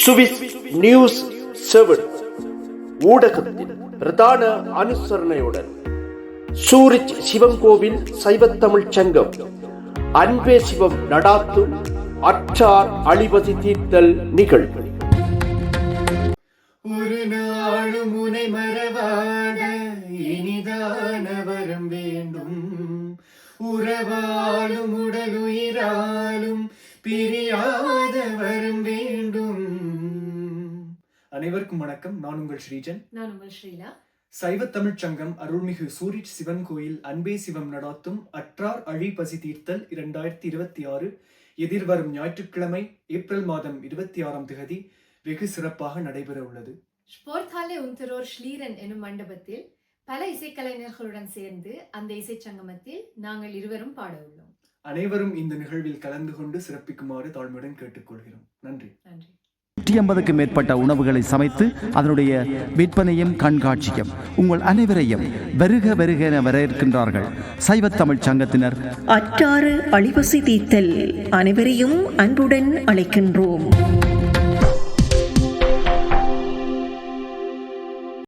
Swiss news 7 ஊடகத்தின் பிரதான அனுசரணையுடன் Zurich Sivan கோவில் சைவத்தமிழ் சங்கம் அன்பே சிவம் நடாத்தும் அற்றார் அழிவதி தீர்த்தல் நிகழ்வு. ஒரு நாளும் உனை மறவாத இனிதான வரம் வேண்டும், உறவாலும் உடலுயிராலும் பிரியாத வரம் வேண்டும். அனைவருக்கும் வணக்கம். நான் உங்கள் ஸ்ரீஜன். நான் உங்கள் ஸ்ரீலா. சைவ தமிழ் சங்கம் அருள்மிகு சூரிச் சிவன் கோயில் அன்பே சிவம் நடாத்தும் அற்றார் அழி பசி தீர்த்தல் 2026 எதிர்வரும் ஞாயிற்றுக்கிழமை ஏப்ரல் மாதம் 26ஆம் தேதி வெகு சிறப்பாக நடைபெற உள்ளது. ஸ்போர்த்தாலே உந்தரோர் ஸ்லீரன் எனும் மண்டபத்தில் பல இசைக்கலைஞர்களுடன் சேர்ந்து அந்த இசை சங்கமத்தில் நாங்கள் இருவரும் பாட உள்ளோம். அனைவரும் இந்த நிகழ்வில் கலந்து கொண்டு சிறப்பிக்குமாறு தாழ்மையுடன் கேட்டுக்கொள்கிறோம். நன்றி. நன்றி. 150க்கும் மேற்பட்ட உணவுகளை சமைத்து அதனுடைய விற்பனையும் கண்காட்சியும் உங்கள் அனைவரையும் வருக வருக என வரவேற்கின்றார்கள் சைவத் தமிழ் சங்கத்தினர். அற்றாறு அழிவசி தீர்த்தல் அனைவரையும் அன்புடன் அழைக்கின்றோம்.